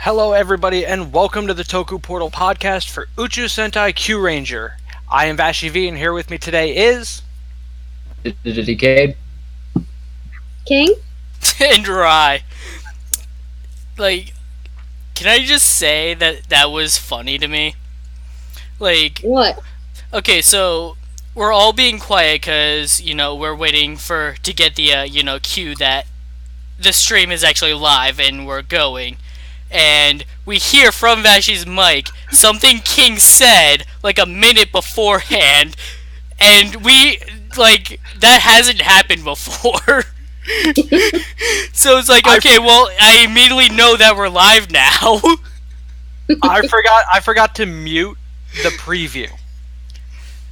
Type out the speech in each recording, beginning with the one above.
Hello, everybody, and welcome to the Toku Portal podcast for Uchuu Sentai KyuuRanger. I am Vashi V, and here with me today is... Decade. King? And Rai. Like, can I just say that was funny to me? Like, What? okay, so we're all being quiet because, we're waiting to get the, cue that the stream is actually live and we're going. And we hear from Vashi's mic something King said like a minute beforehand, and that hasn't happened before. So it's like, okay, well, I immediately know that we're live now. I forgot to mute the preview.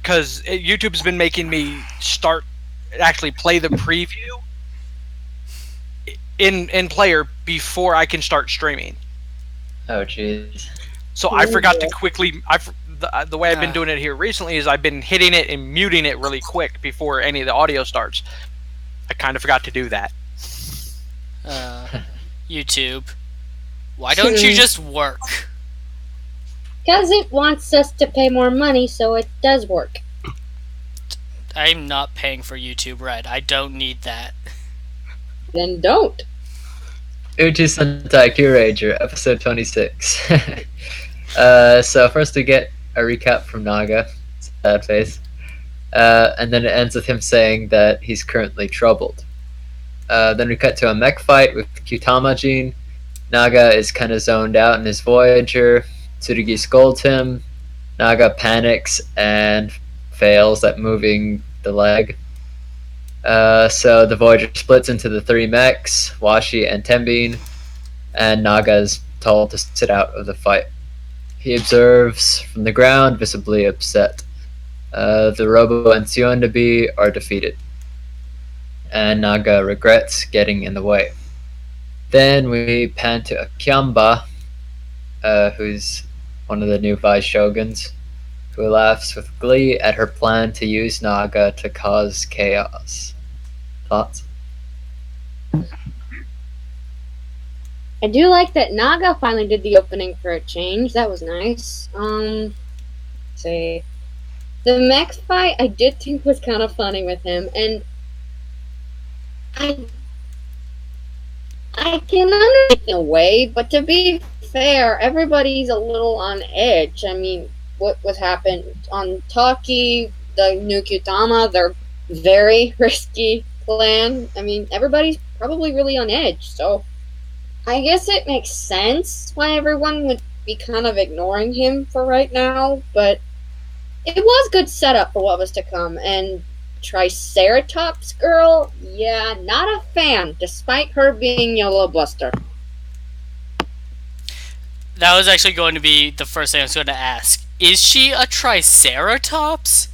Because YouTube's been making me actually play the preview in player before I can start streaming. Oh, jeez. So I forgot to quickly... The way I've been doing it here recently is I've been hitting it and muting it really quick before any of the audio starts. I kind of forgot to do that. YouTube, why don't you just work? Because it wants us to pay more money, so it does work. I'm not paying for YouTube Red. I don't need that. Then don't. Uchuu Sentai KyuuRanger, episode 26. So first we get a recap from Naga, sad face, and then it ends with him saying that he's currently troubled. Then we cut to a mech fight with Kyuutamajin. Naga is kind of zoned out in his Voyager. Tsurugi scolds him. Naga panics and fails at moving the leg. So the Voyager splits into the three mechs, Washi and Tenbin, and Naga is told to sit out of the fight. He observes from the ground, visibly upset. The Robo and Tsuondabi are defeated, and Naga regrets getting in the way. Then we pan to Akyamba, who's one of the new Vice Shoguns, who laughs with glee at her plan to use Naga to cause chaos. Thoughts? I do like that Naga finally did the opening for a change. That was nice. See. The mech fight I did think was kind of funny with him, and I can understand in a way, but to be fair, everybody's a little on edge. I mean, what happened on Taki, the new Kyutama, their very risky plan. I mean, everybody's probably really on edge, so I guess it makes sense why everyone would be kind of ignoring him for right now, but it was good setup for what was to come. And Triceratops girl, yeah, not a fan, despite her being Yellow Buster. That was actually going to be the first thing I was going to ask. Is she a Triceratops?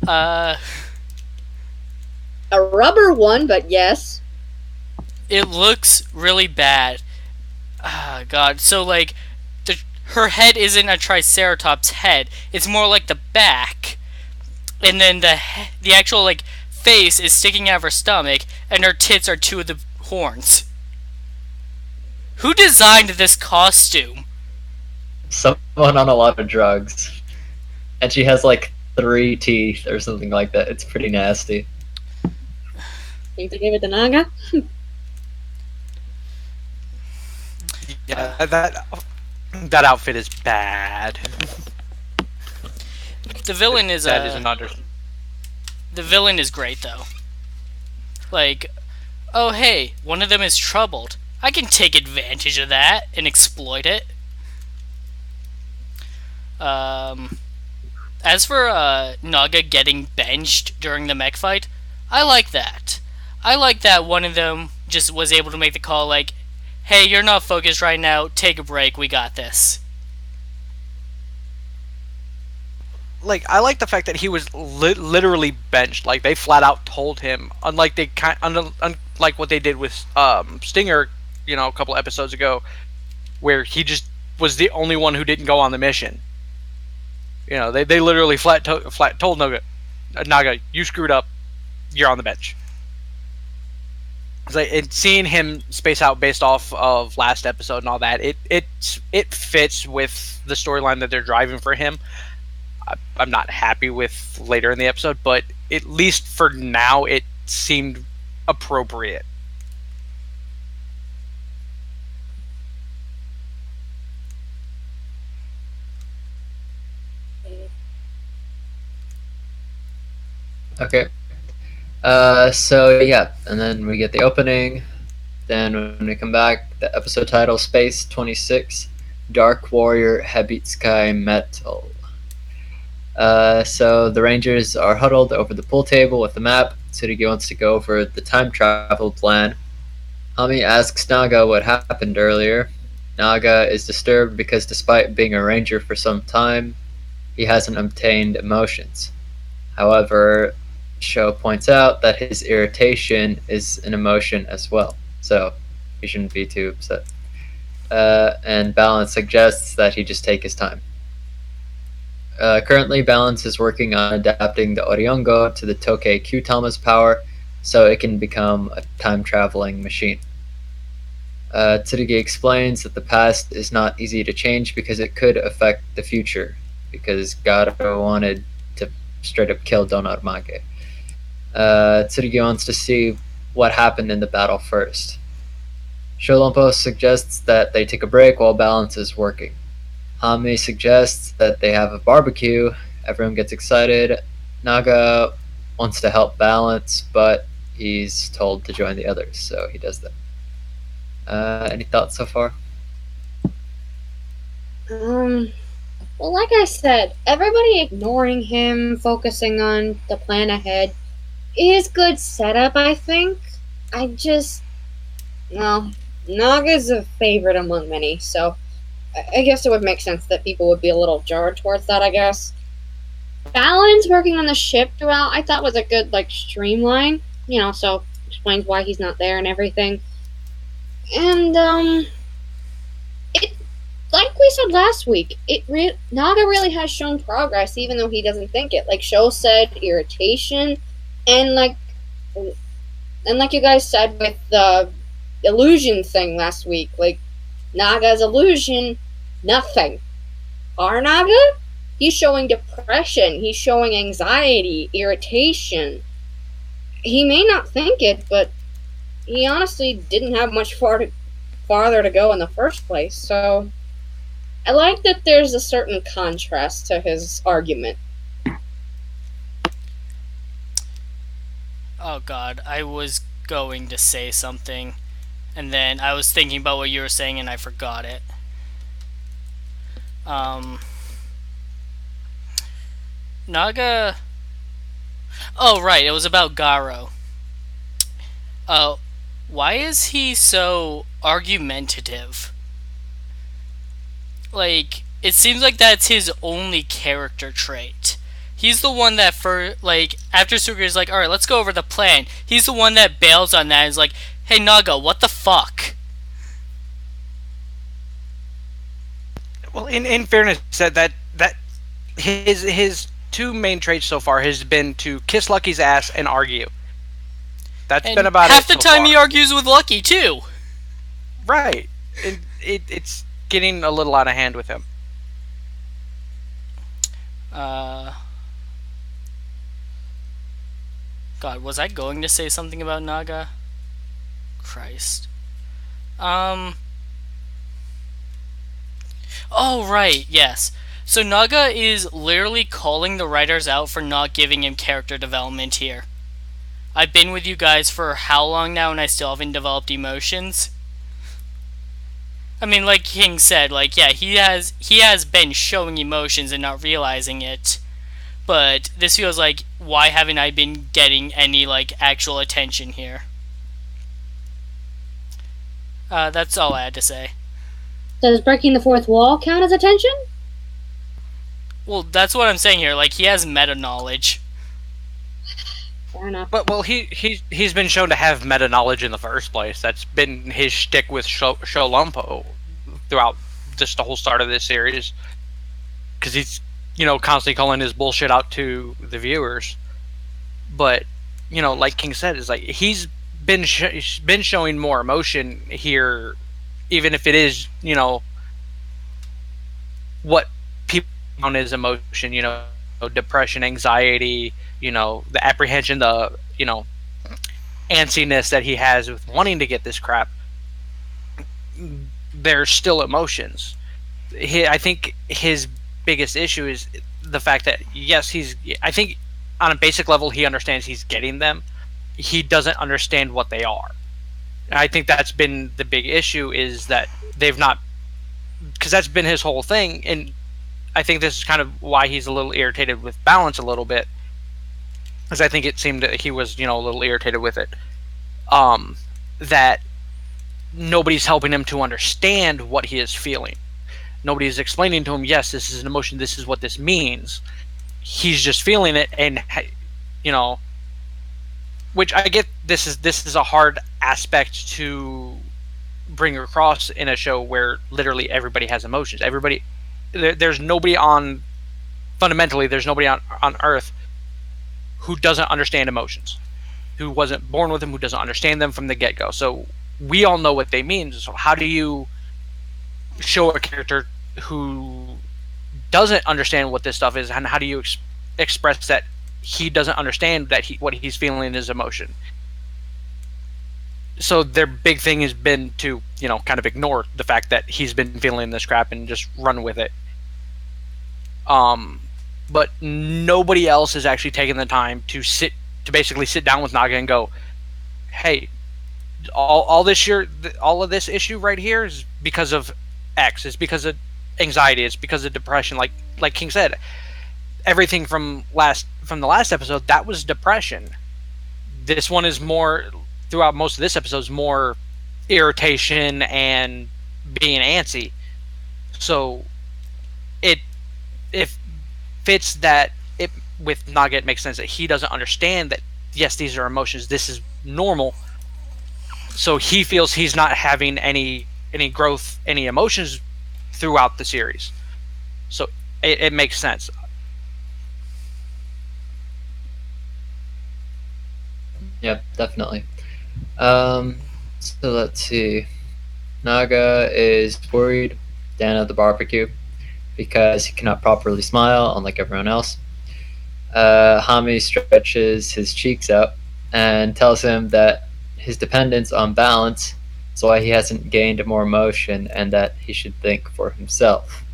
A rubber one, but yes. It looks really bad. God. So, like, her head isn't a Triceratops head. It's more like the back. And then the actual, like, face is sticking out of her stomach, and her tits are two of the horns. Who designed this costume? Someone on a lot of drugs. And she has like 3 teeth or something like that. It's pretty nasty. Think they gave it to Naga? Yeah, that outfit is bad. The villain is that is an The villain is great though. Like, oh hey, one of them is troubled. I can take advantage of that and exploit it. As for Naga getting benched during the mech fight, I like that. I like that one of them just was able to make the call like, hey, you're not focused right now, take a break, we got this. Like, I like the fact that he was literally benched. Like, they flat out told him, unlike what they did with Stinger, a couple episodes ago, where he just was the only one who didn't go on the mission. They literally flat told Naga, you screwed up, you're on the bench. It's like seeing him space out based off of last episode and all that. It fits with the storyline that they're driving for him. I'm not happy with later in the episode, but at least for now, it seemed appropriate. Okay. So yeah, and then we get the opening. Then when we come back, the episode title Space 26, Dark Warrior Habitskai Metal. So the Rangers are huddled over the pool table with the map. Tsurugi wants to go over the time travel plan. Hami asks Naga what happened earlier. Naga is disturbed because despite being a ranger for some time, he hasn't obtained emotions. However, Sho points out that his irritation is an emotion as well, so he shouldn't be too upset. And Balance suggests that he just take his time. Currently, Balance is working on adapting the Oriongo to the Tokei Kyutama's power so it can become a time traveling machine. Tsurugi explains that the past is not easy to change because it could affect the future, because Garo wanted to straight up kill Don Armage. Tsurugi wants to see what happened in the battle first. Sholompo suggests that they take a break while Balance is working. Hami suggests that they have a barbecue. Everyone gets excited. Naga wants to help Balance, but he's told to join the others, so he does that. Any thoughts so far? Well, like I said, everybody ignoring him, focusing on the plan ahead, is good setup, I think. Well, Naga's a favorite among many, so I guess it would make sense that people would be a little jarred towards that, I guess. Balance working on the ship throughout, I thought was a good, streamline, so explains why he's not there and everything. And, it, like we said last week, Naga really has shown progress, even though he doesn't think it. Like Sho said, irritation, and like you guys said with the illusion thing last week, Naga's illusion, nothing. Our Naga, he's showing depression, he's showing anxiety, irritation. He may not think it, but he honestly didn't have much farther to go in the first place, so I like that there's a certain contrast to his argument. Oh god, I was going to say something, and then I was thinking about what you were saying and I forgot it. Naga... Oh, right, it was about Garo. Why is he so argumentative? It seems like that's his only character trait. He's the one that, after Sugaru's like, alright, let's go over the plan, he's the one that bails on that and is like, hey Naga, what the fuck? Well, in fairness, that his two main traits so far has been to kiss Lucky's ass and argue. That's and been about half it the so time far. he argues with Lucky too. Right. It's getting a little out of hand with him. God, was I going to say something about Naga? Christ. Oh, right, yes. So Naga is literally calling the writers out for not giving him character development here. I've been with you guys for how long now and I still haven't developed emotions? I mean, like King said, yeah, he has been showing emotions and not realizing it. But this feels like, why haven't I been getting any, actual attention here? That's all I had to say. Does breaking the fourth wall count as attention? Well, that's what I'm saying here. He has meta knowledge. Fair enough. But he's been shown to have meta knowledge in the first place. That's been his shtick with Sholompo throughout just the whole start of this series, because he's constantly calling his bullshit out to the viewers. But like King said, is he's been showing more emotion here, even if it is, what people on his emotion, depression, anxiety, the apprehension, the antsiness that he has with wanting to get this crap. There's still emotions. I think his biggest issue is the fact that yes, I think on a basic level he understands he's getting them. He doesn't understand what they are. And I think that's been the big issue, is that they've not, because that's been his whole thing. And I think this is kind of why he's a little irritated with balance a little bit, because I think it seemed that he was a little irritated with it. That nobody's helping him to understand what he is feeling. Nobody's explaining to him, yes, this is an emotion, this is what this means. He's just feeling it, and which I get. This is a hard aspect to bring across in a show where literally everybody has emotions. There's nobody fundamentally, there's nobody on Earth who doesn't understand emotions, who wasn't born with them, who doesn't understand them from the get-go. So we all know what they mean. So how do you show a character who doesn't understand what this stuff is, and how do you express that he doesn't understand that what he's feeling is emotion? So their big thing has been to kind of ignore the fact that he's been feeling this crap and just run with it. But nobody else is actually taking the time to basically sit down with Naga and go, hey, all this year, all of this issue right here is because of X. It's because of anxiety. It's because of depression. Like King said, everything from the last episode, that was depression. This one is more, throughout most of this episode, is more irritation and being antsy. So it fits that with Naga. It makes sense that he doesn't understand that yes, these are emotions. This is normal. So he feels he's not having any growth, any emotions throughout the series. So it makes sense. Yep, definitely. So let's see. Naga is worried down at the barbecue because he cannot properly smile, unlike everyone else. Hami stretches his cheeks out and tells him that his dependence on balance is why he hasn't gained more emotion, and that he should think for himself.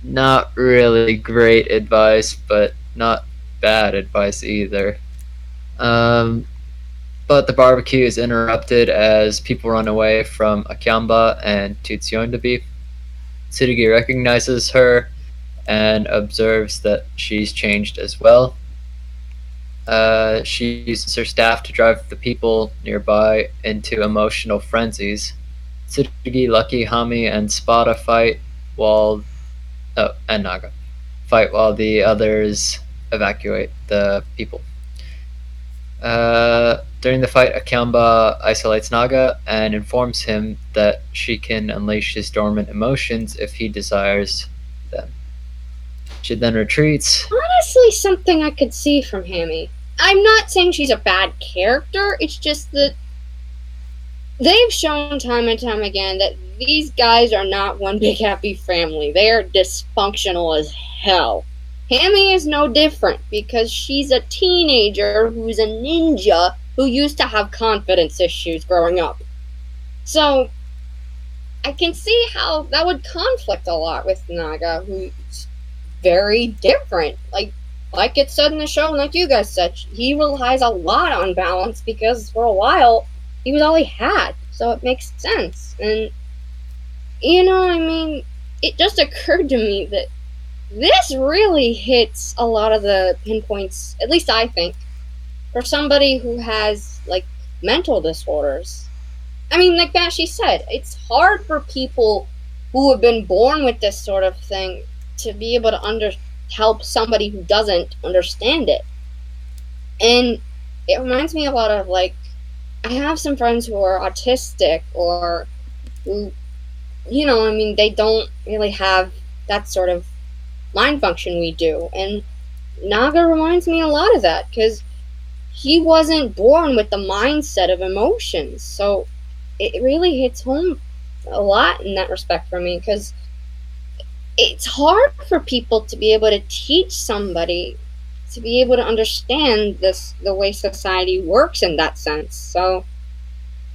Not really great advice, but not bad advice either. But the barbecue is interrupted as people run away from Akyamba and Tsuyonabi. Tsurugi recognizes her and observes that she's changed as well. She uses her staff to drive the people nearby into emotional frenzies. Tsurugi, Lucky, Hami, and Spada fight and Naga fight while the others evacuate the people. During the fight, Akyamba isolates Naga and informs him that she can unleash his dormant emotions if he desires them. She then retreats. Honestly, something I could see from Hami. I'm not saying she's a bad character, it's just that they've shown time and time again that these guys are not one big happy family. They are dysfunctional as hell. Hami is no different, because she's a teenager who's a ninja who used to have confidence issues growing up. So, I can see how that would conflict a lot with Naga, who's very different. Like it said in the show, and like you guys said, he relies a lot on balance because for a while, he was all he had. So it makes sense. And, it just occurred to me that this really hits a lot of the pinpoints, at least I think, for somebody who has, mental disorders. Like Bashi said, it's hard for people who have been born with this sort of thing to be able to help somebody who doesn't understand it. And it reminds me a lot of, I have some friends who are autistic, or who, they don't really have that sort of mind function we do. And Naga reminds me a lot of that, because he wasn't born with the mindset of emotions. So it really hits home a lot in that respect for me, because it's hard for people to be able to teach somebody to be able to understand this, the way society works in that sense. So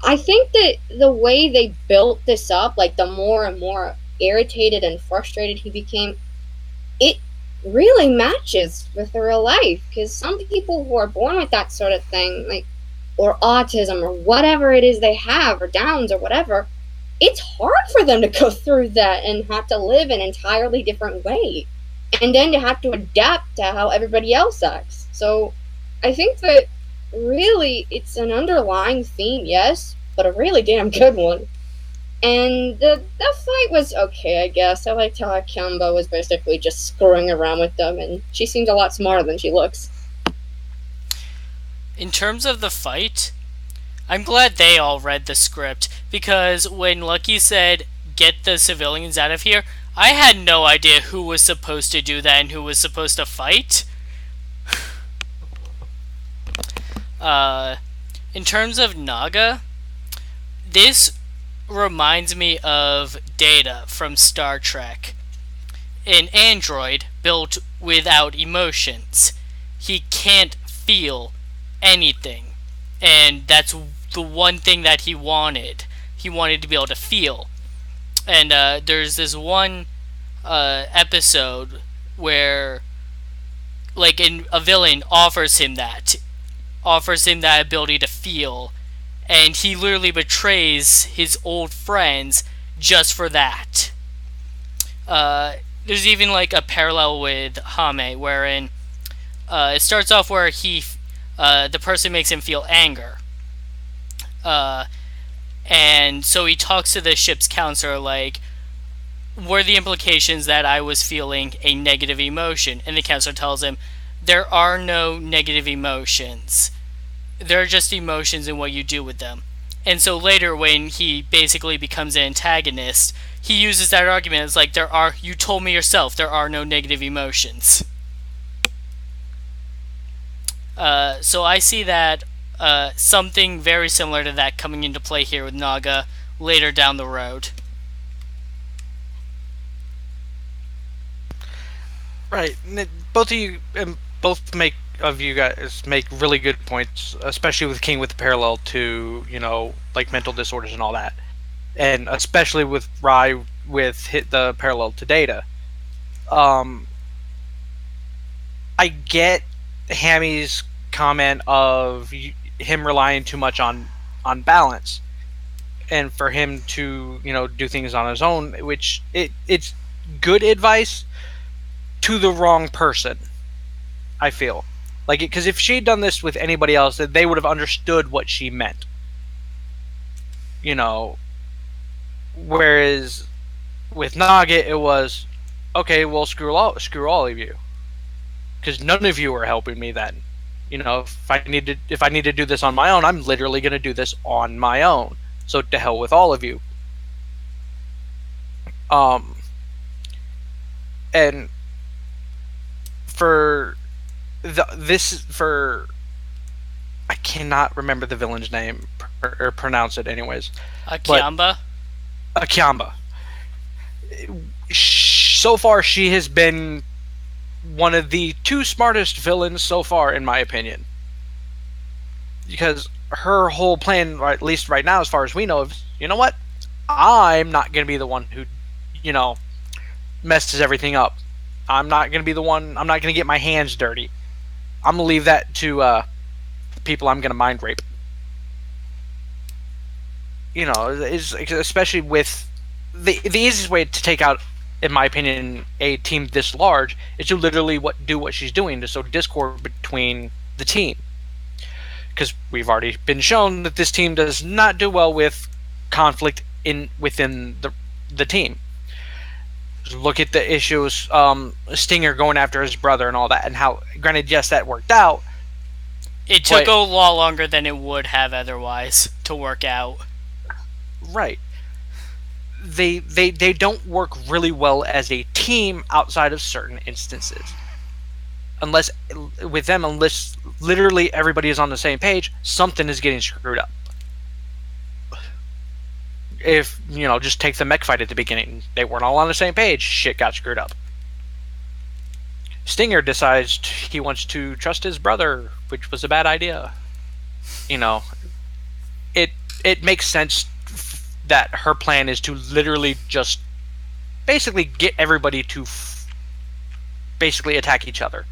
I think that the way they built this up, like the more and more irritated and frustrated he became, it really matches with the real life. Because some people who are born with that sort of thing, like, or autism or whatever it is they have, or Downs or whatever, it's hard for them to go through that and have to live an entirely different way. And then to have to adapt to how everybody else acts. So I think that really it's an underlying theme, yes, but a really damn good one. And the fight was okay, I guess. I liked how Akamba was basically just screwing around with them, and she seems a lot smarter than she looks. In terms of the fight, I'm glad they all read the script, because when Lucky said, "Get the civilians out of here," I had no idea who was supposed to do that and who was supposed to fight. Uh, in terms of Naga, this reminds me of Data from Star Trek. An android built without emotions. He can't feel anything. And that's the one thing that he wanted. He wanted to be able to feel. And there's this one episode where, like, a villain offers him that ability to feel, and he literally betrays his old friends just for that. There's even like a parallel with Hame, wherein it starts off where the person makes him feel anger, and so he talks to the ship's counselor like, were the implications that I was feeling a negative emotion? And the counselor tells him, there are no negative emotions. There are just emotions in what you do with them. And so later, when he basically becomes an antagonist, he uses that argument as like, you told me yourself, there are no negative emotions. So I see that something very similar to that coming into play here with Naga later down the road. Right. Both you guys make really good points, especially with King with the parallel to, like mental disorders and all that, and especially with Rai with the parallel to Data. I get Hammy's comment of him relying too much on balance, and for him to do things on his own, which it's good advice to the wrong person, I feel. Like, because if she'd done this with anybody else, they would have understood what she meant. Whereas with Naga, it was, okay, well, screw all of you, because none of you are helping me. Then, if I need to do this on my own, I'm literally going to do this on my own. So to hell with all of you. And for I cannot remember the villain's name or pronounce it anyways. Akamba. So far, she has been one of the two smartest villains so far, in my opinion. Because her whole plan, or at least right now, as far as we know, is, you know what? I'm not going to be the one who, messes everything up. I'm not going to be the one. I'm not going to get my hands dirty. I'm going to leave that to the people I'm going to mind rape. Especially with the easiest way to take out, in my opinion, a team this large is to literally do what she's doing, to sow discord between the team. Because we've already been shown that this team does not do well with conflict within the team. Look at the issues, Stinger going after his brother and all that, and how, granted, yes, that worked out. It took a lot longer than it would have otherwise to work out. Right. They don't work really well as a team outside of certain instances. unless unless literally everybody is on the same page, something is getting screwed up. If just take the mech fight at the beginning, they weren't all on the same page. Shit got screwed up. Stinger decides he wants to trust his brother, which was a bad idea. It makes sense that her plan is to literally just basically get everybody to basically attack each other.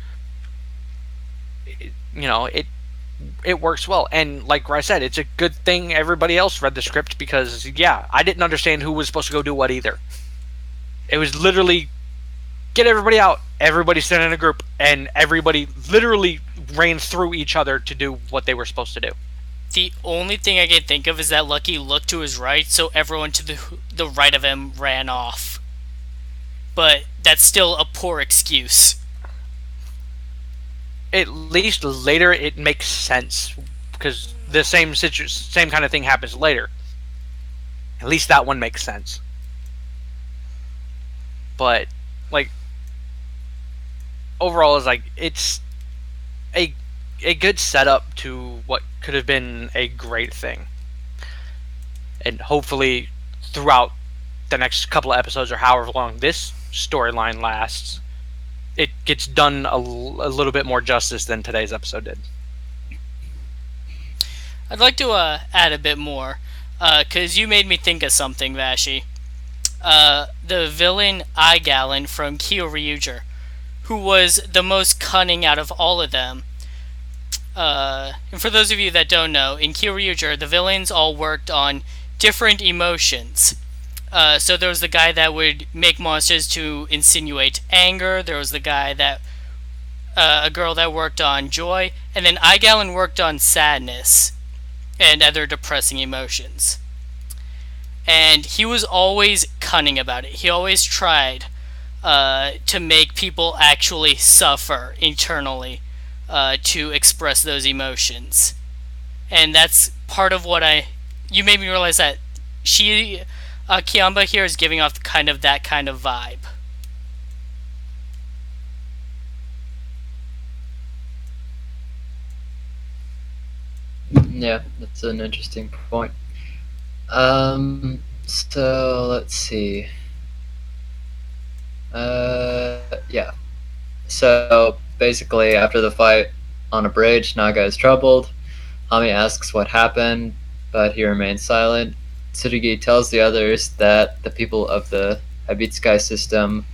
It works well, and like I said, it's a good thing everybody else read the script, because I didn't understand who was supposed to go do what either. It was literally get everybody out, everybody stand in a group, and everybody literally ran through each other to do what they were supposed to do. The only thing I can think of is that Lucky looked to his right, so everyone to the right of him ran off. But that's still a poor excuse. At least later it makes sense, because the same kind of thing happens later. At least that one makes sense. But overall, it's a good setup to what could have been a great thing, and hopefully throughout the next couple of episodes, or however long this storyline lasts, it gets done a little bit more justice than today's episode did. I'd like to add a bit more, because you made me think of something, Vashi. The villain Gallon from KyuuRanger, who was the most cunning out of all of them. And for those of you that don't know, in KyuuRanger, the villains all worked on different emotions. So there was the guy that would make monsters to insinuate anger. There was the guy that, a girl that worked on joy, and then Gallon worked on sadness and other depressing emotions. And he was always cunning about it. He always tried to make people actually suffer internally to express those emotions. And that's part of what you made me realize that Kiamba here is giving off that kind of vibe. Yeah, that's an interesting point. So let's see. Yeah. So basically, after the fight on a bridge, Naga is troubled. Hami asks what happened, but he remains silent. Tsurugi tells the others that the people of the Habitsukai system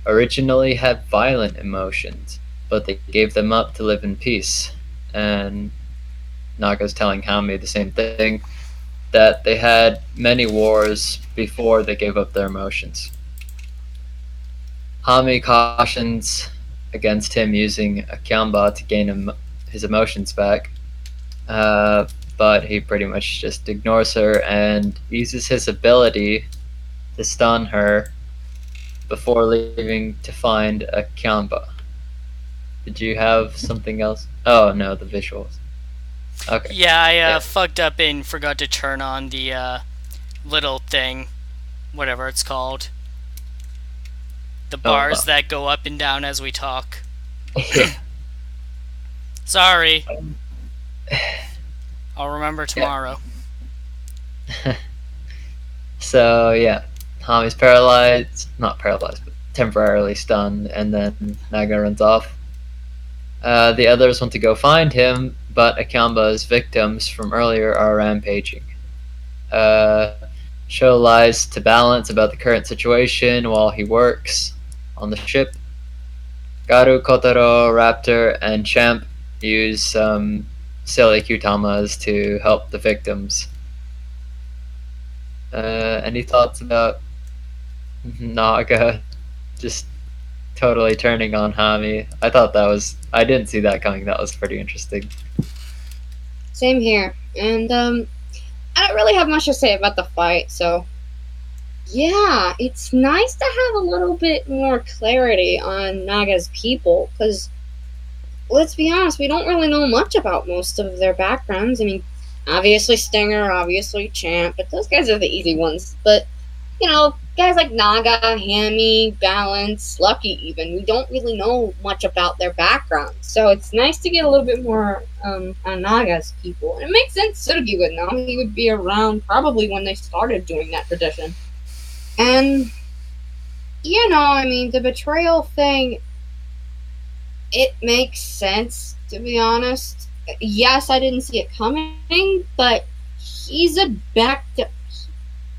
originally had violent emotions, but they gave them up to live in peace. And Naga's telling Hami the same thing, that they had many wars before they gave up their emotions. Hami cautions against him using a Kyamba to gain his emotions back, but he pretty much just ignores her and uses his ability to stun her before leaving to find a Kyamba. Did you have something else? Oh no, the visuals. Okay. Yeah, I fucked up and forgot to turn on the little thing, whatever it's called. The bars that go up and down as we talk. Yeah. Sorry. I'll remember tomorrow. So yeah, Hami's paralyzed, not paralyzed, but temporarily stunned, and then Naga runs off. The others want to go find him, but Akamba's victims from earlier are rampaging. Sho lies to Balance about the current situation while he works on the ship. Garu, Kotaro, Raptor, and Champ use some silly Kyutamas to help the victims. Any thoughts about Naga just totally turning on Hami? I didn't see that coming. That was pretty interesting. Same here. And I don't really have much to say about the fight, so yeah, it's nice to have a little bit more clarity on Naga's people, because let's be honest, we don't really know much about most of their backgrounds. I mean, obviously Stinger, obviously Champ, but those guys are the easy ones. But, guys like Naga, Hammy, Balance, Lucky even, we don't really know much about their background. So it's nice to get a little bit more on Naga's people. And it makes sense Tsurugi would know. He would be around probably when they started doing that tradition. And, I mean, the betrayal thing, it makes sense, to be honest. Yes, I didn't see it coming, but he's an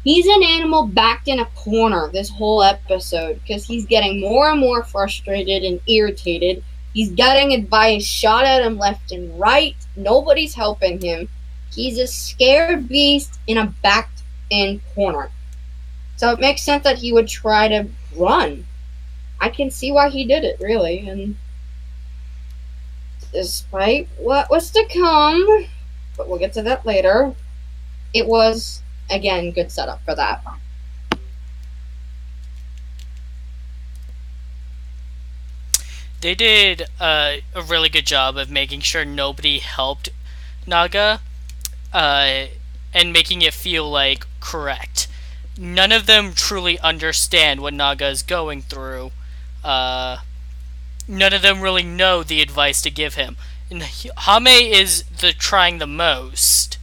animal backed in a corner this whole episode because he's getting more and more frustrated and irritated. He's getting advice shot at him left and right. Nobody's helping him. He's a scared beast in a backed in corner. So it makes sense that he would try to run. I can see why he did it, really. And despite what was to come, but we'll get to that later, it was, again, good setup for that. They did a really good job of making sure nobody helped Naga, and making it feel like correct. None of them truly understand what Naga is going through. None of them really know the advice to give him. And Hame is trying the most,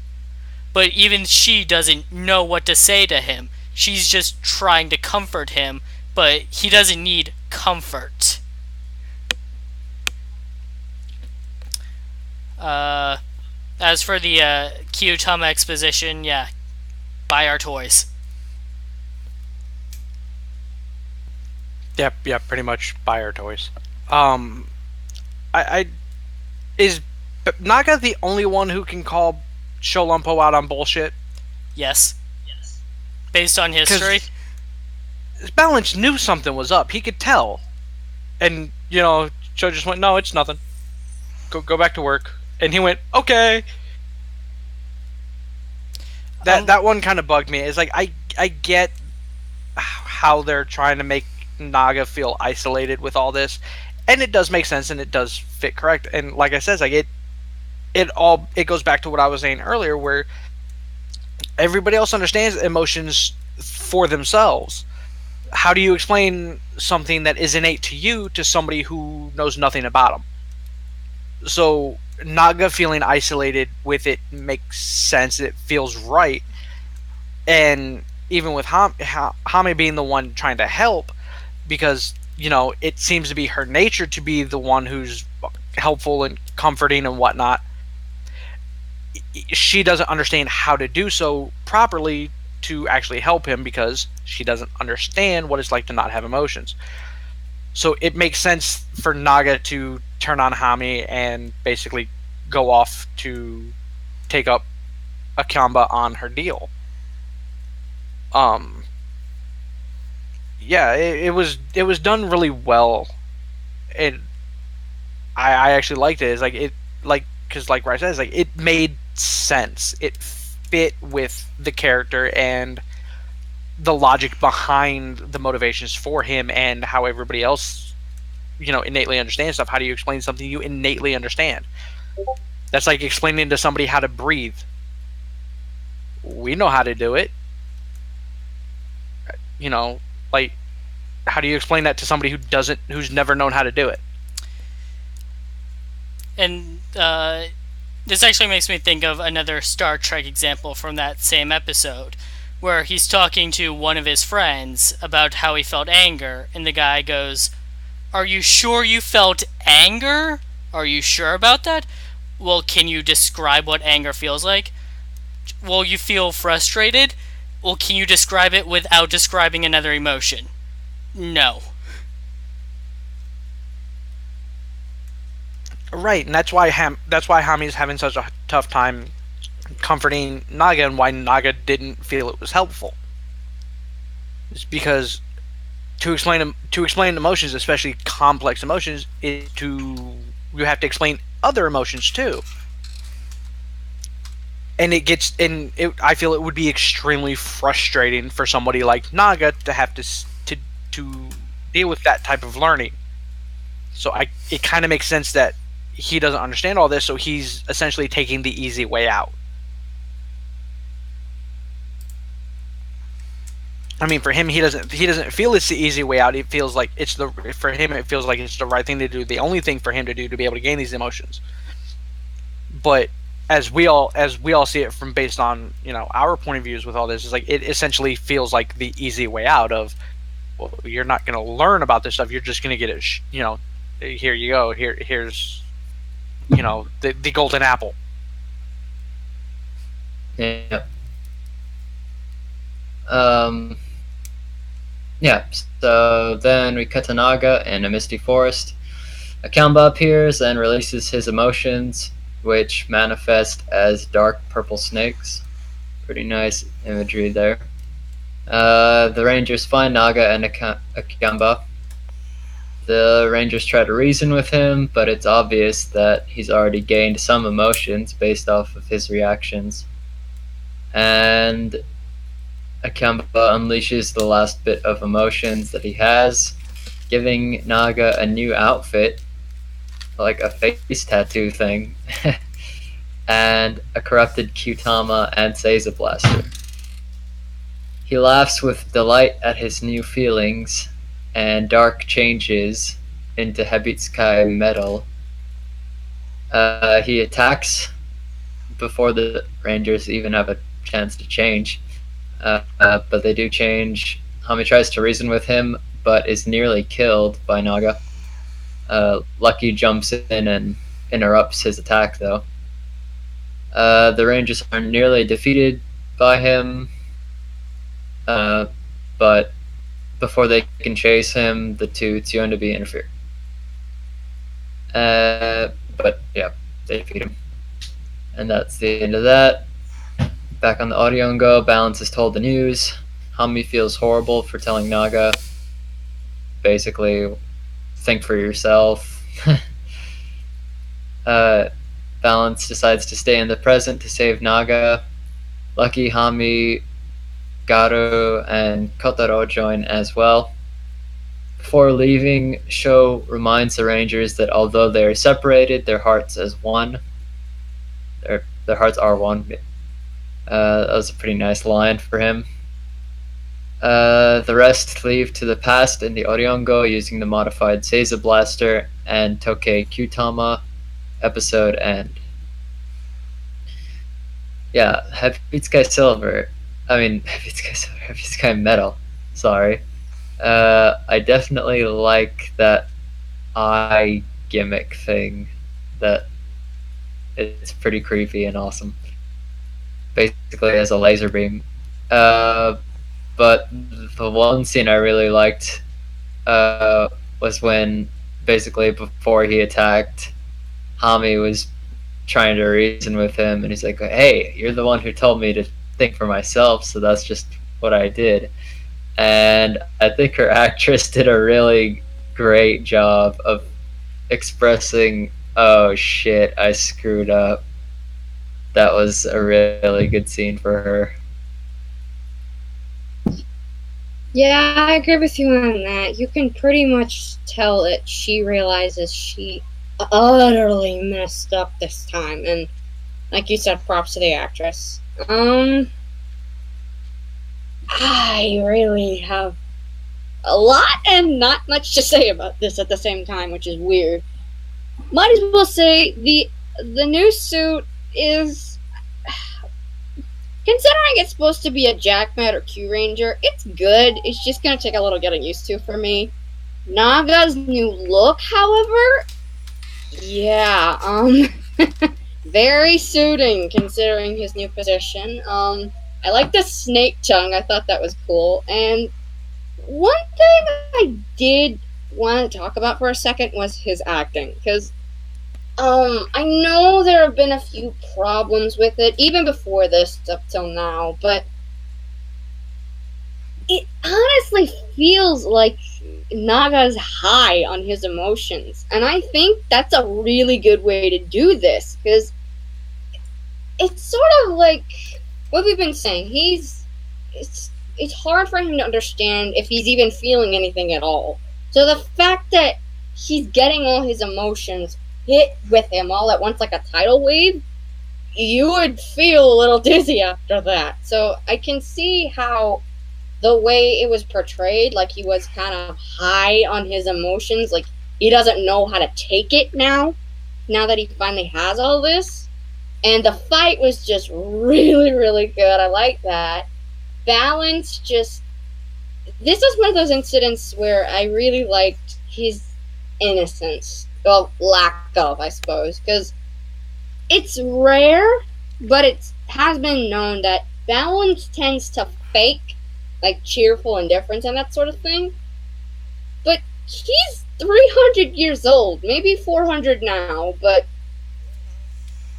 but even she doesn't know what to say to him. She's just trying to comfort him, but he doesn't need comfort. As for the Kyuutama exposition, yeah, buy our toys. Yep, pretty much buy our toys. Is Naga the only one who can call Sholumpo out on bullshit? Yes. Based on history. Balance knew something was up. He could tell, and Joe just went, "No, it's nothing. Go back to work." And he went, "Okay." That one kind of bugged me. It's like I get how they're trying to make Naga feel isolated with all this, and it does make sense and it does fit correct. And like I said, like it goes back to what I was saying earlier, where everybody else understands emotions for themselves. How do you explain something that is innate to you to somebody who knows nothing about them? So Naga feeling isolated with it makes sense. It feels right. And even with Hame being the one trying to help, because it seems to be her nature to be the one who's helpful and comforting and whatnot, she doesn't understand how to do so properly to actually help him, because she doesn't understand what it's like to not have emotions. So it makes sense for Naga to turn on Hame and basically go off to take up Akamba on her deal. Yeah, it was done really well, and I actually liked it. It's because like Bryce says, it made sense. It fit with the character and the logic behind the motivations for him and how everybody else, innately understands stuff. How do you explain something you innately understand? That's like explaining to somebody how to breathe. We know how to do it. Like, how do you explain that to somebody who's never known how to do it? And this actually makes me think of another Star Trek example from that same episode, where he's talking to one of his friends about how he felt anger, and the guy goes, "Are you sure you felt anger? Are you sure about that? Well, can you describe what anger feels like? Well, you feel frustrated? Well, can you describe it without describing another emotion? No." Right, and that's why Hami's having such a tough time comforting Naga, and why Naga didn't feel it was helpful. It's because to explain emotions, especially complex emotions, you have to explain other emotions too. And I feel it would be extremely frustrating for somebody like Naga to have to deal with that type of learning. So it kind of makes sense that he doesn't understand all this, so he's essentially taking the easy way out. I mean, for him, he doesn't feel it's the easy way out. He feels like it's the for him. It feels like it's the right thing to do, the only thing for him to do to be able to gain these emotions. But as we all see it from based on our point of views with all this, is like it essentially feels like the easy way out of, well, you're not going to learn about this stuff. You're just going to get it. Here you go. Here's the golden apple. Yeah. Um, yeah, so then we cut to Naga in a misty forest. Akamba appears and releases his emotions, which manifest as dark purple snakes. Pretty nice imagery there. The Rangers find Naga and Akamba. The Rangers try to reason with him, but it's obvious that he's already gained some emotions based off of his reactions. And Akamba unleashes the last bit of emotions that he has, giving Naga a new outfit, like a face tattoo thing, and a corrupted Kyutama and Seiza Blaster. He laughs with delight at his new feelings, and Dark changes into Hebitsukai Metal. He attacks before the Rangers even have a chance to change. But they do change. Hami tries to reason with him, but is nearly killed by Naga. Lucky jumps in and interrupts his attack, though. The Rangers are nearly defeated by him, but before they can chase him, the two Tsuyonobi interfere. But yeah, they defeat him. And that's the end of that. Back on the audio and go, Balance is told the news. Hami feels horrible for telling Naga, basically, think for yourself. Balance decides to stay in the present to save Naga. Lucky, Hami, Garu, and Kotaro join as well. Before leaving, Sho reminds the Rangers that although they are separated, their hearts as one. Their hearts are one. That was a pretty nice line for him. The rest leave to the past in the Oriongo using the modified Seiza Blaster and Tokei Kyutama. Episode end. Yeah, Hebitsukai Silver. Hebitsukai Metal. Sorry. I definitely like that eye gimmick thing. That it's pretty creepy and awesome. Basically, as a laser beam. But the one scene I really liked was when, basically, before he attacked, Hami was trying to reason with him, and he's like, "Hey, you're the one who told me to think for myself, so that's just what I did." And I think her actress did a really great job of expressing, "Oh shit, I screwed up." That was a really good scene for her. Yeah, I agree with you on that. You can pretty much tell that she realizes she utterly messed up this time, and like you said, props to the actress. I really have a lot and not much to say about this at the same time, which is weird. Might as well say the new suit is, considering it's supposed to be a Jackmat or KyuuRanger, it's good. It's just gonna take a little getting used to for me. Naga's new look, however, yeah, very suiting considering his new position. I like the snake tongue. I thought that was cool. And one thing I did want to talk about for a second was his acting, because I know there have been a few problems with it, even before this up till now, but it honestly feels like Naga's high on his emotions, and I think that's a really good way to do this, because it's sort of like what we've been saying. It's hard for him to understand if he's even feeling anything at all. So the fact that he's getting all his emotions hit with him all at once like a tidal wave, you would feel a little dizzy after that. So I can see how the way it was portrayed, like he was kind of high on his emotions, like he doesn't know how to take it now that he finally has all this. And the fight was just really, really good. I like that. Balance just. This is one of those incidents where I really liked his innocence. Well, lack of, I suppose. Because it's rare, but it has been known that Balance tends to fake, like, cheerful indifference and that sort of thing. But he's 300 years old, maybe 400 now, but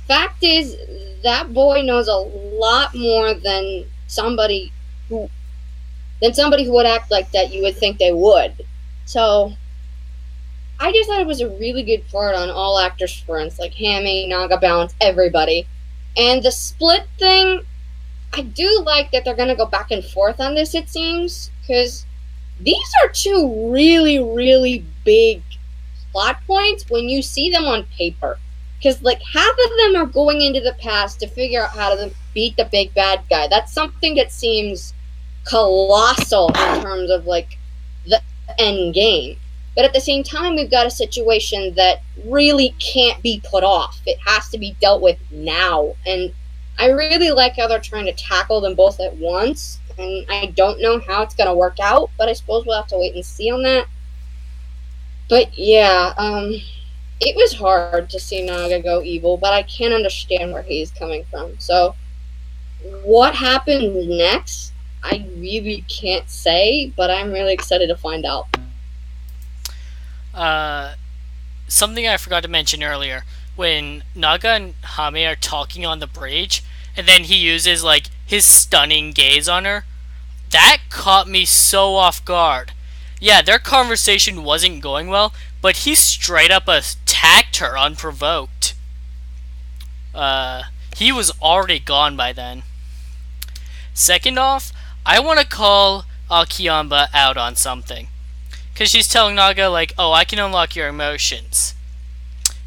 fact is, that boy knows a lot more who than somebody who would act like that you would think they would. So I just thought it was a really good part on all actors' fronts, like Hammy, Naga, Balance, everybody. And the split thing, I do like that they're gonna go back and forth on this. It seems because these are two really, really big plot points when you see them on paper. Because, like, half of them are going into the past to figure out how to beat the big bad guy. That's something that seems colossal in terms of, like, the end game. But at the same time, we've got a situation that really can't be put off. It has to be dealt with now. And I really like how they're trying to tackle them both at once. And I don't know how it's going to work out, but I suppose we'll have to wait and see on that. But yeah, it was hard to see Naga go evil, but I can understand where he's coming from. So, what happens next? I really can't say, but I'm really excited to find out. Something I forgot to mention earlier, when Naga and Hame are talking on the bridge, and then he uses like his stunning gaze on her, that caught me so off guard. Yeah, their conversation wasn't going well, but he straight up attacked her unprovoked. He was already gone by then. Second off, I want to call Akiyama out on something. Because she's telling Naga, like, oh, I can unlock your emotions.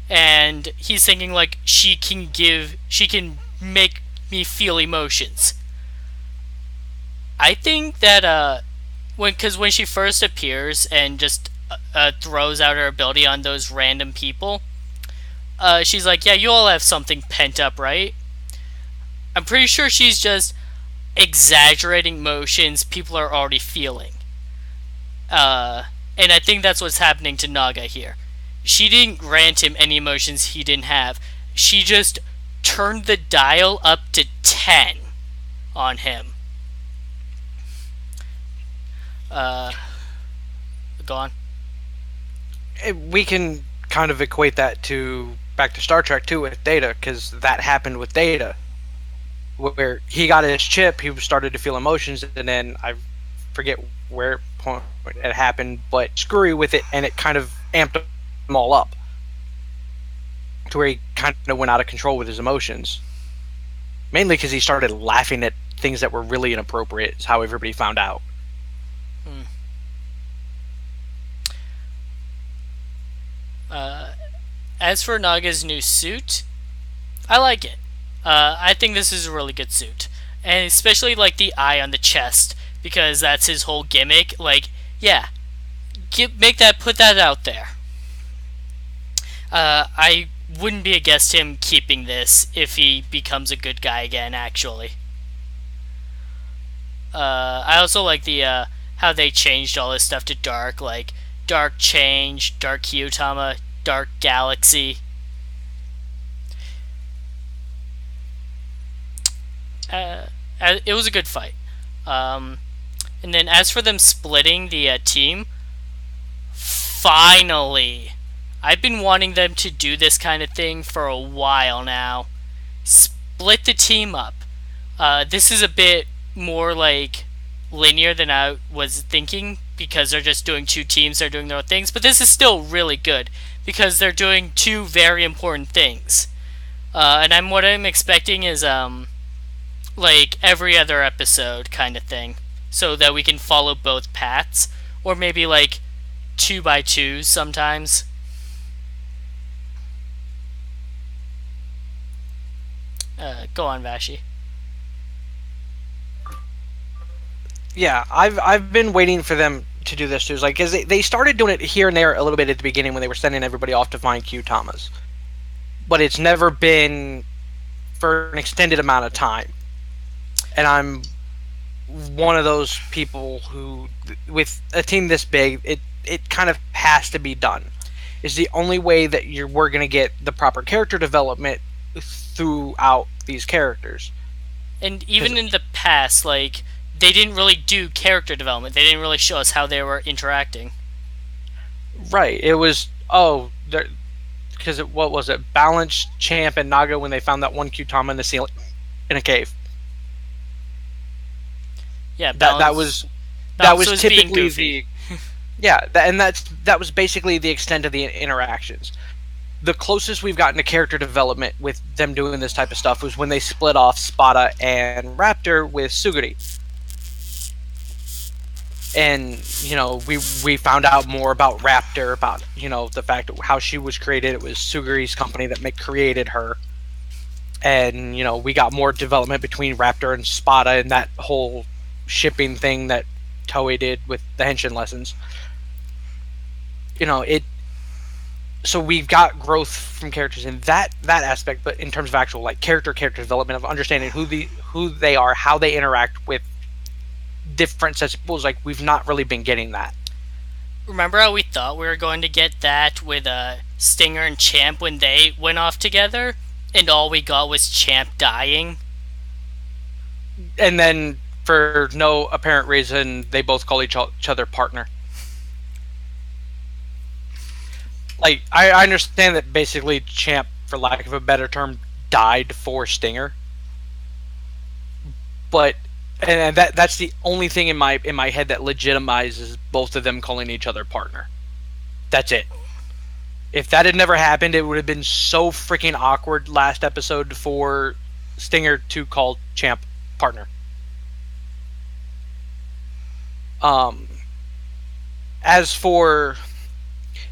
And he's thinking, like, she can make me feel emotions. I think that, when she first appears and just throws out her ability on those random people, she's like, yeah, you all have something pent up, right? I'm pretty sure she's just exaggerating emotions people are already feeling. And I think that's what's happening to Naga here. She didn't grant him any emotions he didn't have. She just turned the dial up to 10 on him. Go on. We can kind of equate that to back to Star Trek too with Data, because that happened with Data, where he got his chip, he started to feel emotions, and then I forget where point it happened, but screwy with it, and it kind of amped him all up to where he kind of went out of control with his emotions. Mainly because he started laughing at things that were really inappropriate, is how everybody found out. As for Naga's new suit, I like it. I think this is a really good suit. And especially like the eye on the chest, because that's his whole gimmick. Like, yeah, put that out there. I wouldn't be against him keeping this if he becomes a good guy again, actually. I also like the how they changed all this stuff to dark, like Dark Change, Dark Kyuutama, Dark Galaxy. It was a good fight. And then as for them splitting the team, finally, I've been wanting them to do this kind of thing for a while now. Split the team up. This is a bit more like linear than I was thinking, because they're just doing two teams, they're doing their own things, but this is still really good because they're doing two very important things. And what I'm expecting is like every other episode kind of thing, so that we can follow both paths, or maybe like 2x2 sometimes. Uh, Go on, Vashi. Yeah, I've been waiting for them to do this too. It's like, cause they started doing it here and there a little bit at the beginning when they were sending everybody off to find Q Tamas, but it's never been for an extended amount of time. And I'm one of those people who, with a team this big, it kind of has to be done. Is the only way that we're going to get the proper character development throughout these characters. And even in the past, like, they didn't really do character development. They didn't really show us how they were interacting. Right. It was because what was it? Balance, Champ, and Naga when they found that one Qtama in the ceiling in a cave. Yeah, That was being typically goofy. that was basically the extent of the interactions. The closest we've gotten to character development with them doing this type of stuff was when they split off Spada and Raptor with Suguri. And we found out more about Raptor, about the fact of how she was created. It was Suguri's company that created her, and we got more development between Raptor and Spada and that whole shipping thing that Toei did with the Henshin lessons. It. So we've got growth from characters in that aspect, but in terms of actual like character development of understanding who they are, how they interact with different sets of people, like we've not really been getting that. Remember how we thought we were going to get that with Stinger and Champ when they went off together, and all we got was Champ dying? And then, for no apparent reason, they both call each other partner. Like, I understand that basically Champ, for lack of a better term, died for Stinger. But and that's the only thing in my head that legitimizes both of them calling each other partner. That's it. If that had never happened, it would have been so freaking awkward last episode for Stinger to call Champ partner. As for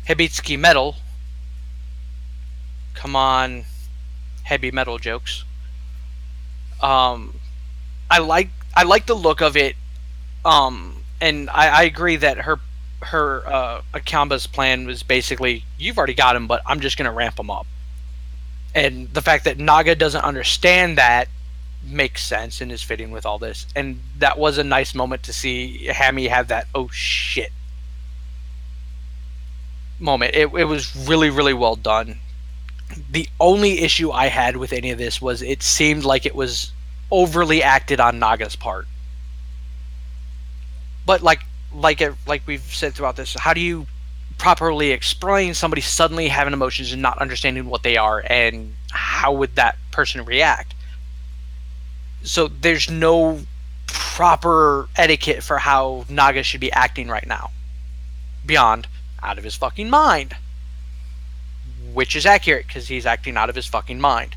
Hibitsuki Metal, come on, heavy metal jokes. I like the look of it, and I agree that her Akamba's plan was basically, you've already got him, but I'm just gonna ramp him up. And the fact that Naga doesn't understand that makes sense and is fitting with all this. And that was a nice moment to see Hammy have that oh shit moment. It was really, really well done. The only issue I had with any of this was it seemed like it was overly acted on Naga's part. But like we've said throughout this, how do you properly explain somebody suddenly having emotions and not understanding what they are, and how would that person react? So there's no proper etiquette for how Naga should be acting right now, beyond out of his fucking mind, which is accurate because he's acting out of his fucking mind.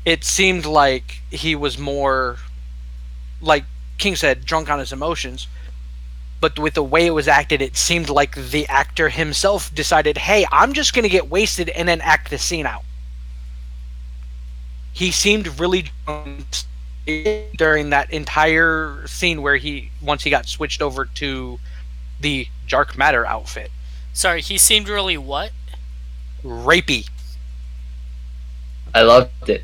It seemed like he was more, like King said, drunk on his emotions. But with the way it was acted, it seemed like the actor himself decided, hey, I'm just going to get wasted and then act the scene out. He seemed really drunk during that entire scene where once he got switched over to the Dark Matter outfit. Sorry, he seemed really what? Rapey. I loved it.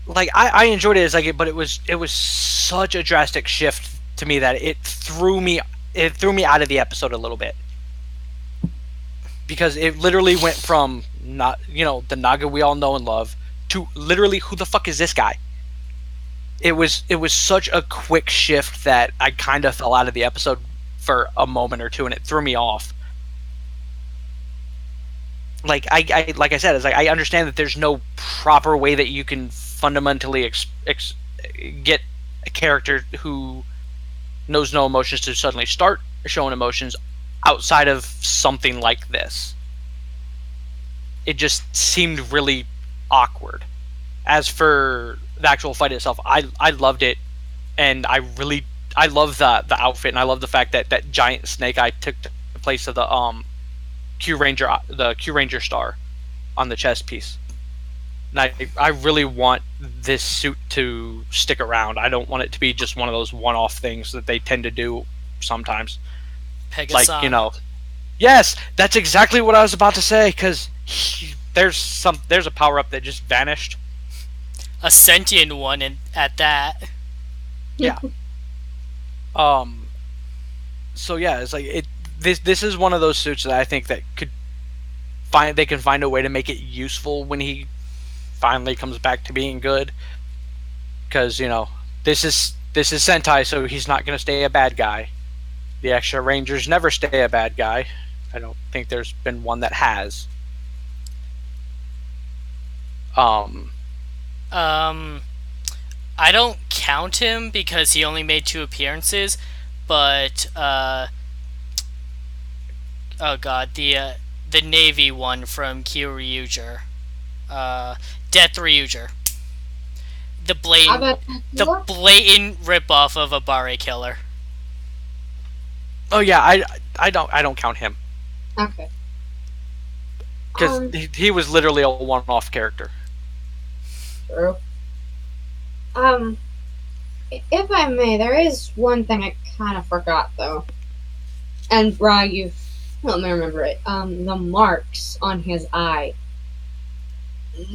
Like I enjoyed it as like, but it was such a drastic shift to me that it threw me out of the episode a little bit, because it literally went from not the Naga we all know and love to literally, who the fuck is this guy? It was such a quick shift that I kind of fell out of the episode for a moment or two, and it threw me off. Like like I said, it's like I understand that there's no proper way that you can fundamentally get a character who knows no emotions to suddenly start showing emotions outside of something like this. It just seemed really awkward. As for the actual fight itself, I loved it, and I love the outfit, and I love the fact that that giant snake eye took the place of the KyuuRanger star on the chest piece. and I really want this suit to stick around. I don't want it to be just one of those one-off things that they tend to do sometimes. Like, Pegasan. yes, that's exactly what I was about to say. Because there's a power up that just vanished. A sentient one at that. Yeah. Um. So yeah, it's like it. This is one of those suits that I think that they can find a way to make it useful when he finally comes back to being good. Because this is Sentai, so he's not going to stay a bad guy. The extra Rangers never stay a bad guy. I don't think there's been one that has. Um, Um, I don't count him because he only made 2 appearances, but oh god, the Navy one from KyuuRanger, Death Ryuger, the How blatant about the Akira? blatant ripoff of a Bare killer. oh yeah, I don't count him Okay. because he was literally a one-off character. True. Um, if I may, there is one thing I kind of forgot though, and Ryan, you help me remember it. The marks on his eye.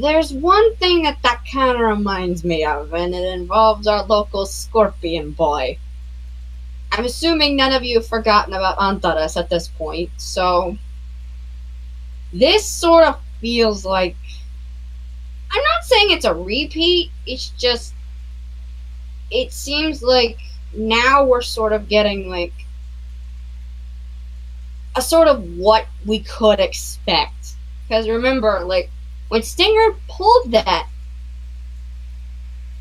There's one thing that kind of reminds me of, and it involves our local scorpion boy. I'm assuming none of you have forgotten about Antares at this point, so this sort of feels like, I'm not saying it's a repeat, it's just, it seems like now we're sort of getting like a sort of what we could expect. Because remember, like, when Stinger pulled that,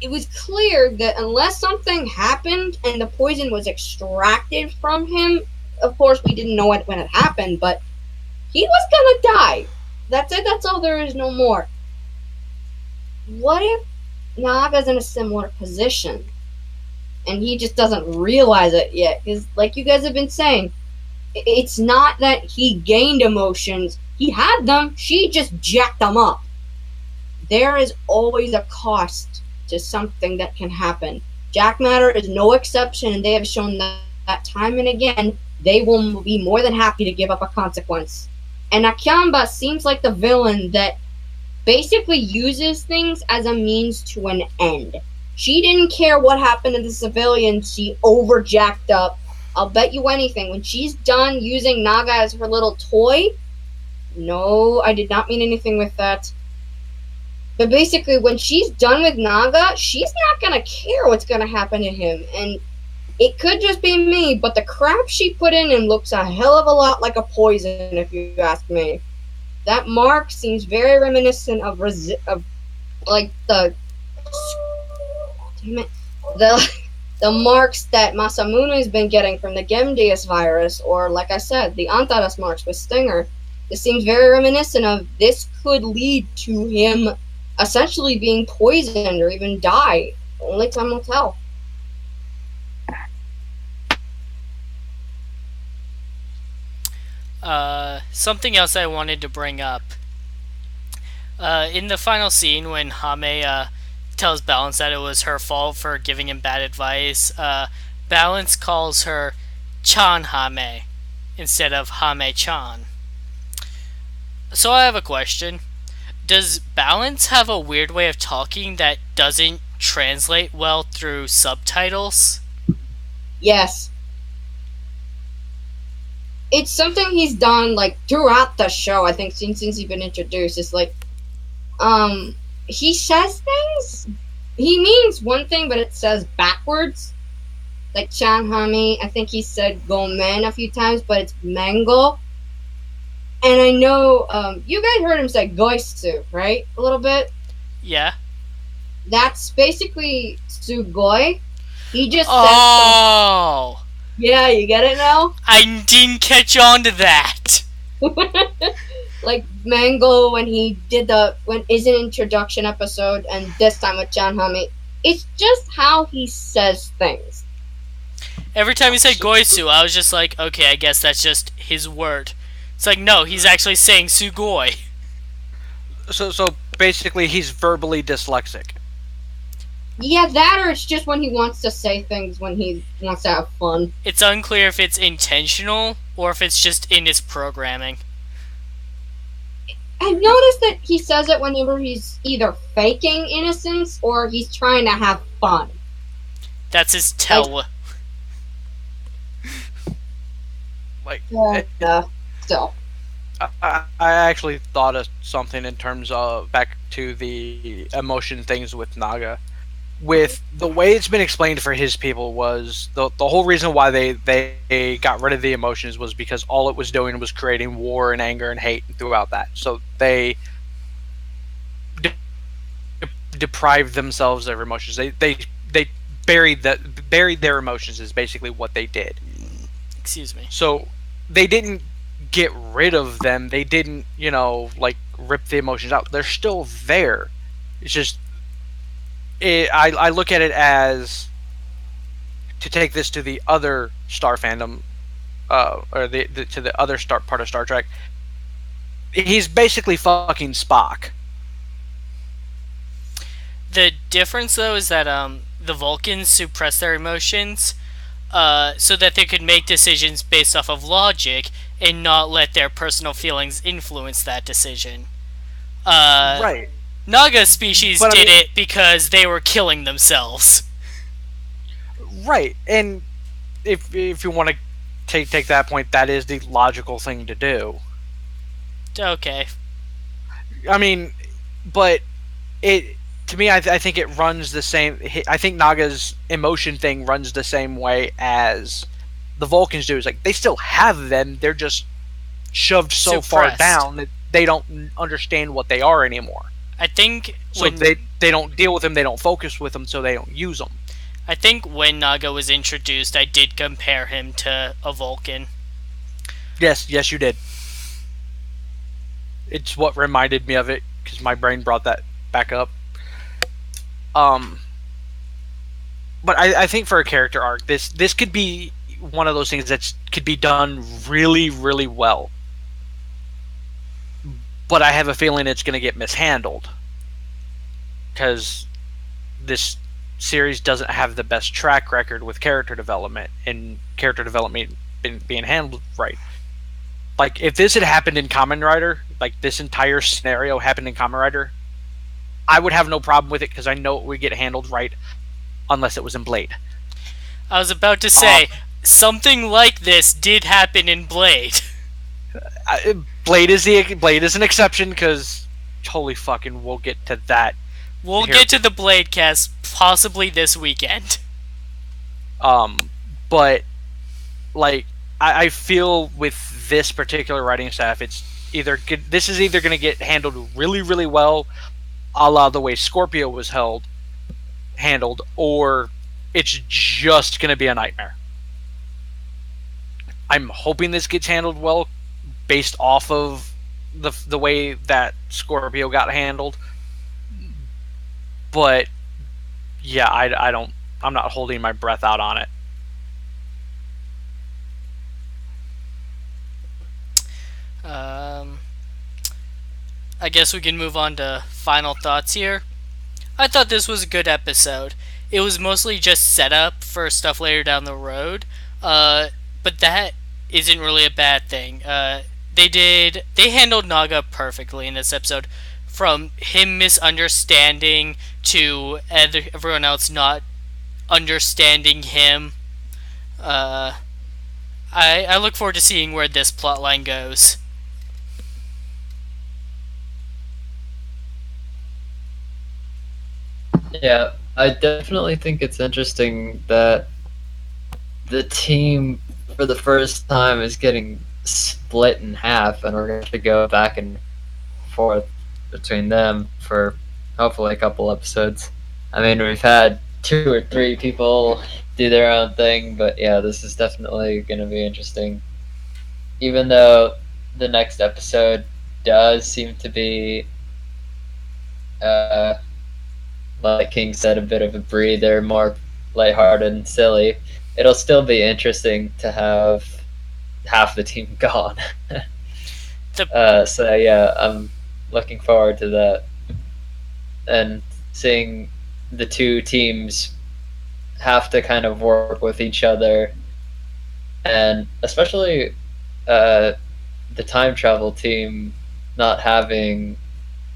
it was clear that unless something happened and the poison was extracted from him, of course we didn't know it when it happened, but he was gonna die. That's it, that's all there is, no more. What if Naga's in a similar position and he just doesn't realize it yet? Because, like you guys have been saying, it's not that he gained emotions. He had them, she just jacked them up. There is always a cost to something that can happen. Jack Matter is no exception, and they have shown that time and again, they will be more than happy to give up a consequence. And Akamba seems like the villain that basically uses things as a means to an end. She didn't care what happened to the civilians, she overjacked up. I'll bet you anything, when she's done using Naga as her little toy, no, I did not mean anything with that. But basically, when she's done with Naga, she's not gonna care what's gonna happen to him. And it could just be me, but the crap she put in him looks a hell of a lot like a poison, if you ask me. That mark seems very reminiscent of like the damn it, the marks that Masamune has been getting from the Gemdius virus, or like I said, the Antares marks with Stinger. This seems very reminiscent of, this could lead to him essentially being poisoned or even die. Only time will tell. Something else I wanted to bring up. In the final scene when Hame tells Balance that it was her fault for giving him bad advice, Balance calls her Chan Hame instead of Hame-chan. So I have a question. Does Balance have a weird way of talking that doesn't translate well through subtitles? Yes. It's something he's done, like, throughout the show, I think, since he's been introduced. It's like, he says things, he means one thing, but it says backwards. Like, Chanhami, I think he said gomen a few times, but it's mango. And I know, you guys heard him say goisu, right? A little bit? Yeah. That's basically sugoi. He just said Oh! Yeah, you get it now? I didn't catch on to that! Like Mango when he did his introduction episode, and this time with John Hami. It's just how he says things. Every time he said Goisu, I was just like, okay, I guess that's just his word. It's like, no, he's actually saying Sugoi. So basically he's verbally dyslexic. Yeah, that or it's just when he wants to say things when he wants to have fun. It's unclear if it's intentional or if it's just in his programming. I've noticed that he says it whenever he's either faking innocence or he's trying to have fun. That's his tell. Like, Still. I actually thought of something in terms of back to the emotion things with Naga. With the way it's been explained for his people was the whole reason why they got rid of the emotions was because all it was doing was creating war and anger and hate throughout that. So they deprived themselves of emotions. They buried their emotions is basically what they did. Excuse me. So they didn't get rid of them. They didn't, like rip the emotions out. They're still there. It's just I look at it as, to take this to the other Star fandom, or to the other part of Star Trek. He's basically fucking Spock. The difference, though, is that the Vulcans suppress their emotions so that they could make decisions based off of logic and not let their personal feelings influence that decision. Right. Naga species did it because they were killing themselves. Right, and if you want to take that point, that is the logical thing to do. Okay. I mean, but to me, I think it runs the same. I think Naga's emotion thing runs the same way as the Vulcans do. It's like they still have them; they're just shoved so far down that they don't understand what they are anymore. I think so they don't deal with them, they don't focus with them, so they don't use them. I think when Naga was introduced, I did compare him to a Vulcan. Yes, you did. It's what reminded me of it because my brain brought that back up. But I think for a character arc, this could be one of those things that could be done really, really well. But I have a feeling it's going to get mishandled because this series doesn't have the best track record with character development and character development being handled right. Like, if this had happened in Kamen Rider, like this entire scenario happened in Kamen Rider, I would have no problem with it because I know it would get handled right unless it was in Blade. I was about to say, something like this did happen in Blade. Blade is an exception because holy fucking, we'll get to that. We'll get to the Blade cast possibly this weekend. But like I feel with this particular writing staff, this is either going to get handled really, really well, a la the way Scorpio was handled, or it's just going to be a nightmare. I'm hoping this gets handled well, based off of the way that Scorpio got handled. But yeah, I'm not holding my breath out on it. I guess we can move on to final thoughts here. I thought this was a good episode. It was mostly just set up for stuff later down the road, but that isn't really a bad thing. They handled Naga perfectly in this episode, from him misunderstanding to everyone else not understanding him. I look forward to seeing where this plotline goes. Yeah, I definitely think it's interesting that the team, for the first time, is getting split in half, and we're going to go back and forth between them for hopefully a couple episodes. I mean, we've had 2 or 3 people do their own thing, but yeah, this is definitely going to be interesting. Even though the next episode does seem to be, like King said, a bit of a breather, more lighthearted and silly, it'll still be interesting to have half the team gone. So yeah, I'm looking forward to that. and seeing the two teams have to kind of work with each other, and especially uh, the time travel team not having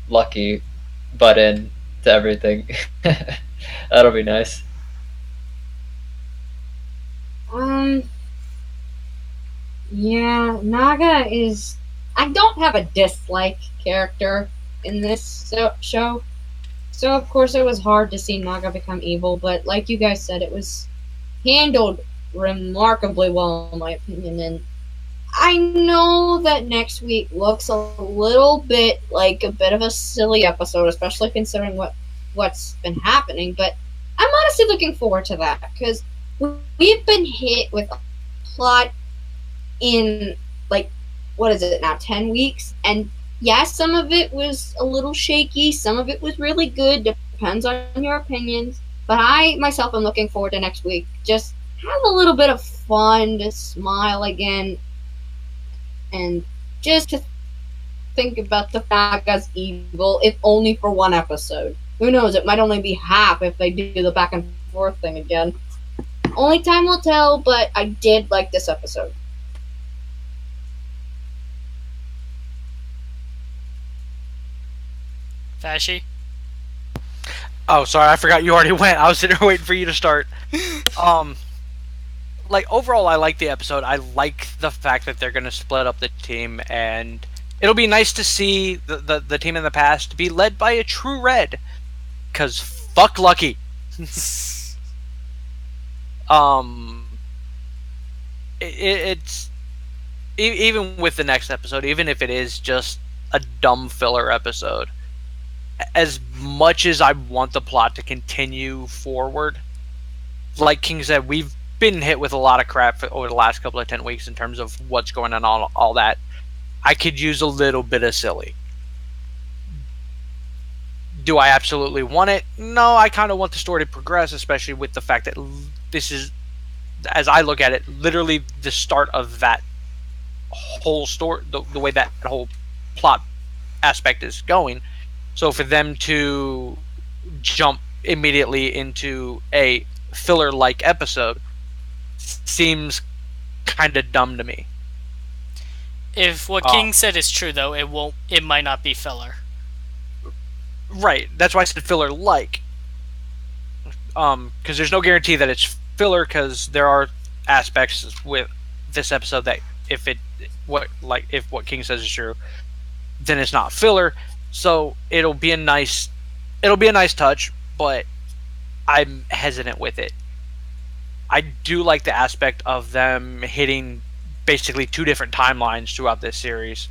Lucky butt in to everything. That'll be nice. Um, yeah, Naga is. I don't have a dislike character in this show. So, of course, it was hard to see Naga become evil, but like you guys said, it was handled remarkably well, in my opinion. And I know that next week looks a little bit like a bit of a silly episode, especially considering what's been happening. But I'm honestly looking forward to that because we've been hit with a plot in like what is it now, 10 weeks, and yes, some of it was a little shaky, some of it was really good. Depends on your opinions. But I myself am looking forward to next week. Just have a little bit of fun, to smile again, and just to think about the Naga's evil, if only for one episode. Who knows? It might only be half if they do the back and forth thing again. Only time will tell, but I did like this episode. Fashy? Oh, sorry, I forgot you already went. I was sitting here waiting for you to start. Um, like overall, I like the episode. I like the fact that they're going to split up the team, and it'll be nice to see the team in the past be led by a true red. Cause fuck Lucky. It's even with the next episode, even if it is just a dumb filler episode, as much as I want the plot to continue forward, like King said, we've been hit with a lot of crap over the last couple of 10 weeks in terms of what's going on, all that. I could use a little bit of silly. Do I absolutely want it? No, I kind of want the story to progress, especially with the fact that this is, as I look at it, literally the start of that whole story, the way that whole plot aspect is going. So for them to jump immediately into a filler-like episode seems kind of dumb to me. If what King said is true, though, it might not be filler. Right. That's why I said filler-like. Because there's no guarantee that it's filler, because there are aspects with this episode that if what King says is true, then it's not filler. So it'll be a nice touch, but I'm hesitant with it. I do like the aspect of them hitting basically two different timelines throughout this series.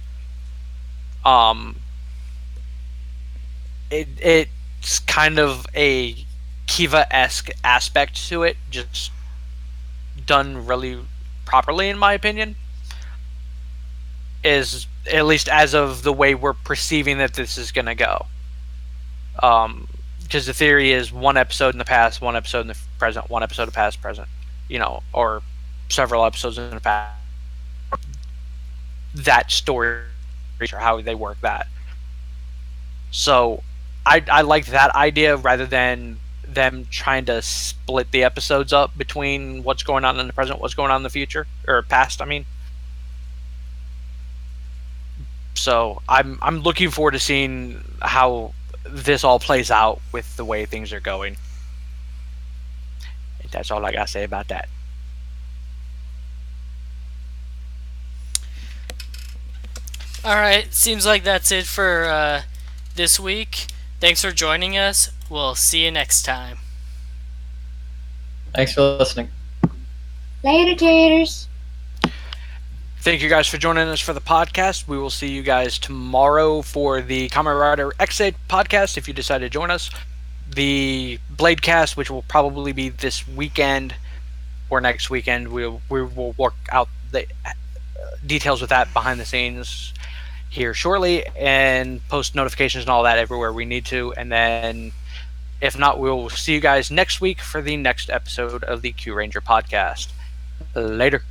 It's kind of a Kiva-esque aspect to it, just done really properly, in my opinion. Is at least as of the way we're perceiving that this is going to go. Because the theory is one episode in the past, one episode in the present, one episode of past, present, or several episodes in the past. That story, or how they work that. So I like that idea rather than them trying to split the episodes up between what's going on in the present, what's going on in the future, or past, I mean. So I'm looking forward to seeing how this all plays out with the way things are going. And that's all I gotta say about that. Alright, seems like that's it for this week. Thanks for joining us. We'll see you next time. Thanks for listening. Later, taters. Thank you guys for joining us for the podcast. We will see you guys tomorrow for the Kamen Rider X8 podcast if you decide to join us. The Bladecast, which will probably be this weekend or next weekend, we will work out the details with that behind the scenes here shortly and post notifications and all that everywhere we need to. And then if not, we'll see you guys next week for the next episode of the KyuuRanger podcast. Later.